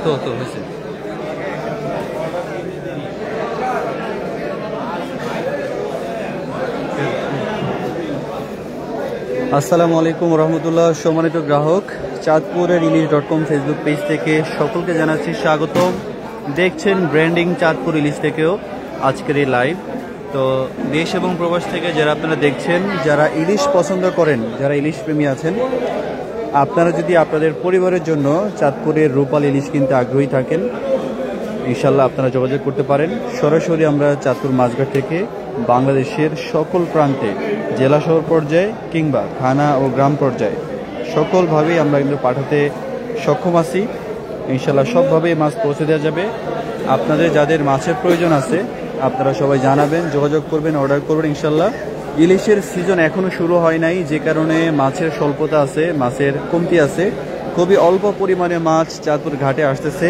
তো তো হয়েছে। আসসালামু আলাইকুম রহমতুল্লাহ। সম্মানিত গ্রাহক, চাঁদপুরের ইলিশ.com ফেসবুক পেজ থেকে সকলকে জানাচ্ছি স্বাগতম। দেখছেন ব্র্যান্ডিং চাঁদপুর ইলিশ থেকেও আজকের এই লাইভ। তো দেশ এবং প্রবাস থেকে যারা আপনারা দেখছেন, যারা ইলিশ পছন্দ করেন, যারা ইলিশ প্রেমী আছেন, আপনারা যদি আপনাদের পরিবারের জন্য চাঁদপুরের রূপাল ইলিশ কিনতে আগ্রহী থাকেন, ইনশাল্লাহ আপনারা যোগাযোগ করতে পারেন। সরাসরি আমরা চাঁদপুর মাছঘাট থেকে বাংলাদেশের সকল প্রান্তে, জেলা শহর পর্যায়ে কিংবা থানা ও গ্রাম পর্যায়ে সকলভাবেই আমরা কিন্তু পাঠাতে সক্ষম আছি। ইনশাল্লাহ সবভাবেই মাছ পৌঁছে দেওয়া যাবে। আপনাদের যাদের মাছের প্রয়োজন আছে আপনারা সবাই জানাবেন, যোগাযোগ করবেন, অর্ডার করবেন। ইনশাল্লাহ ইলিশের সিজন এখনও শুরু হয় নাই, যে কারণে মাছের স্বল্পতা আছে, মাছের কমতি আছে। খুবই অল্প পরিমাণে মাছ চাঁদপুর ঘাটে আসতেছে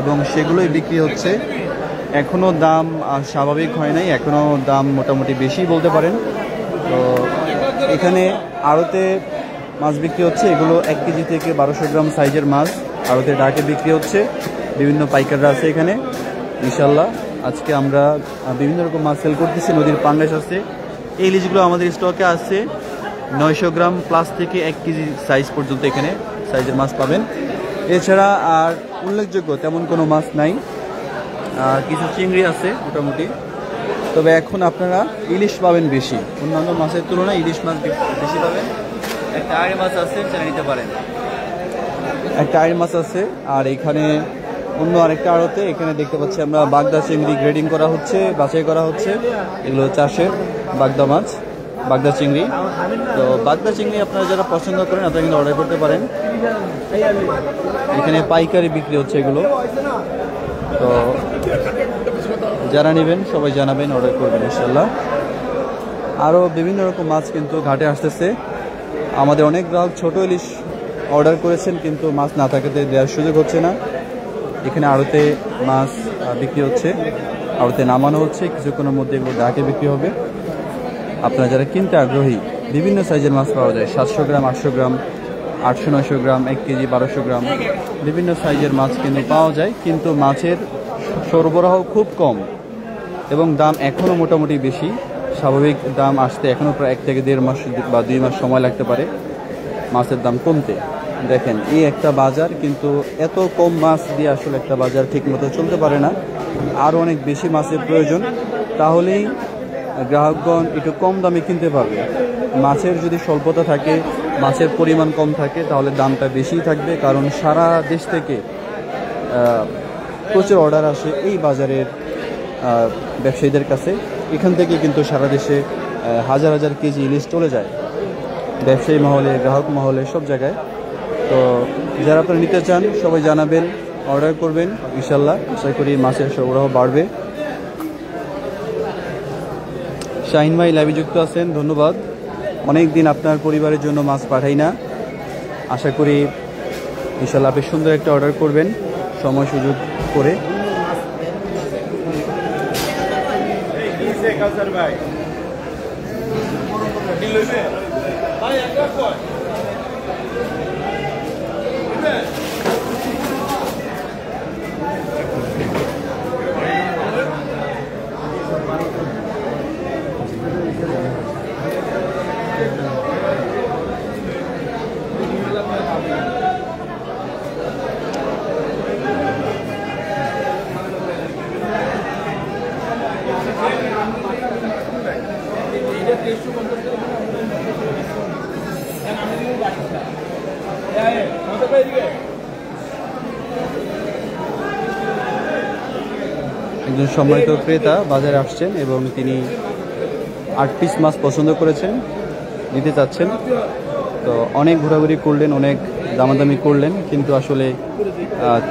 এবং সেগুলোই বিক্রি হচ্ছে। এখনও দাম স্বাভাবিক হয় নাই, এখনও দাম মোটামুটি বেশি বলতে পারেন। তো এখানে আড়তে মাছ বিক্রি হচ্ছে, এগুলো 1 কেজি থেকে 1200 গ্রাম সাইজের মাছ আড়তে ডাকে বিক্রি হচ্ছে। বিভিন্ন পাইকাররা আছে এখানে। ইনশাল্লাহ আজকে আমরা বিভিন্ন রকম মাছ সেল করতেছি। নদীর পাঙ্গাস আছে। এই ইলিশগুলো আমাদের স্টকে আছে 900 গ্রাম প্লাস থেকে 1 কেজি সাইজ পর্যন্ত এখানে সাইজের মাছ পাবেন। এছাড়া আর উল্লেখযোগ্য তেমন কোনো মাছ নাই। কিছু চিংড়ি আছে মোটামুটি, তবে এখন আপনারা ইলিশ পাবেন বেশি, অন্যান্য মাছের তুলনায় ইলিশ মাছ বেশি পাবেন। একটা আড়ি মাছ আছে, চালিয়ে নিতে পারেন। একটা আড়ি মাছ আছে। আর এখানে অন্য আরেকটা আড়তে এখানে দেখতে পাচ্ছি আমরা বাগদা চিংড়ি গ্রেডিং করা হচ্ছে, বাছাই করা হচ্ছে। এগুলো চাষের বাগদা মাছ, বাগদা চিংড়ি। তো বাগদা চিংড়ি আপনারা যারা পছন্দ করেন আপনারা কিন্তু অর্ডার করতে পারেন। এখানে পাইকারি বিক্রি হচ্ছে এগুলো। তো যারা নেবেন সবাই জানাবেন, অর্ডার করবেন ইনশাল্লাহ। আরও বিভিন্ন রকম মাছ কিন্তু ঘাটে আসতেছে। আমাদের অনেক গ্রাহক ছোট ইলিশ অর্ডার করেছেন, কিন্তু মাছ না থাকাতে দেওয়ার সুযোগ হচ্ছে না। এখানে আড়তে মাছ বিক্রি হচ্ছে, আড়তে নামানো হচ্ছে, কিছুক্ষণের মধ্যে এগুলো ডাকে বিক্রি হবে। আপনারা যারা কিনতে আগ্রহী, বিভিন্ন সাইজের মাছ পাওয়া যায়, 700 গ্রাম, 800 গ্রাম, 800-900 গ্রাম, 1 কেজি, 1200 গ্রাম, বিভিন্ন সাইজের মাছ কিন্তু পাওয়া যায়। কিন্তু মাছের সরবরাহ খুব কম এবং দাম এখনও মোটামুটি বেশি। স্বাভাবিক দাম আসতে এখনও প্রায় 1 থেকে 1.5 মাস বা 2 মাস সময় লাগতে পারে মাছের দাম কমতে। দেখেন এই একটা বাজার, কিন্তু এত কম মাছ দিয়ে আসলে একটা বাজার ঠিকমতো চলতে পারে না। আরও অনেক বেশি মাছের প্রয়োজন, তাহলেই গ্রাহকগণ একটু কম দামে কিনতে পারবে। মাছের যদি স্বল্পতা থাকে, মাছের পরিমাণ কম থাকে, তাহলে দামটা বেশিই থাকবে। কারণ সারা দেশ থেকে প্রচুর অর্ডার আসে এই বাজারের ব্যবসায়ীদের কাছে। এখান থেকে কিন্তু সারা দেশে হাজার হাজার কেজি ইলিশ চলে যায় ব্যবসায়ী মহলে, গ্রাহক মহলে, সব জায়গায়। তো যারা আপনারা নিতে চান সবাই জানাবেন, অর্ডার করবেন। ইনশাল্লাহ আশা করি মাছের সরবরাহ বাড়বে। শাহিন ভাই লাইভে যুক্ত আছেন, ধন্যবাদ। অনেক দিন আপনার পরিবারের জন্য মাছ পাঠাই না। আশা করি ইনশাল্লাহ আপনি সুন্দর একটা অর্ডার করবেন সময় সুযোগ করে। একজন সম্মানিত ক্রেতা বাজারে আসছেন এবং তিনি 8 পিস মাছ পছন্দ করেছেন, নিতে চাচ্ছেন। তো অনেক ঘোরাঘুরি করলেন, অনেক দামাদামি করলেন, কিন্তু আসলে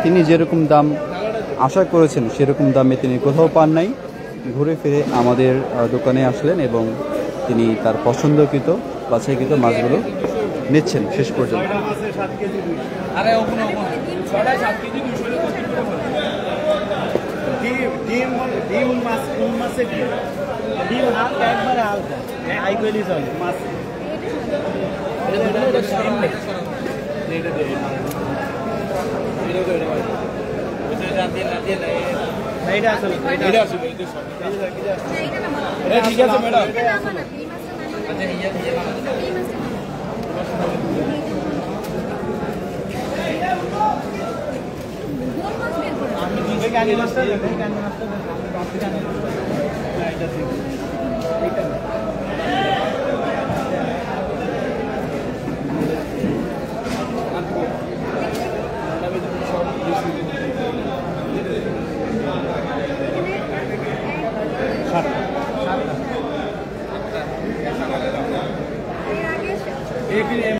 তিনি যেরকম দাম আশা করেছেন সেরকম দামে তিনি কোথাও পান নাই। ঘুরে ফিরে আমাদের দোকানে আসলেন এবং তিনি তার পছন্দকৃত বাছাইকৃত মাছগুলো নিচ্ছেন শেষ পর্যন্ত। এইটা আসলে ঠিক আছে madam candy master candy master এটা ঠিক এইটা আর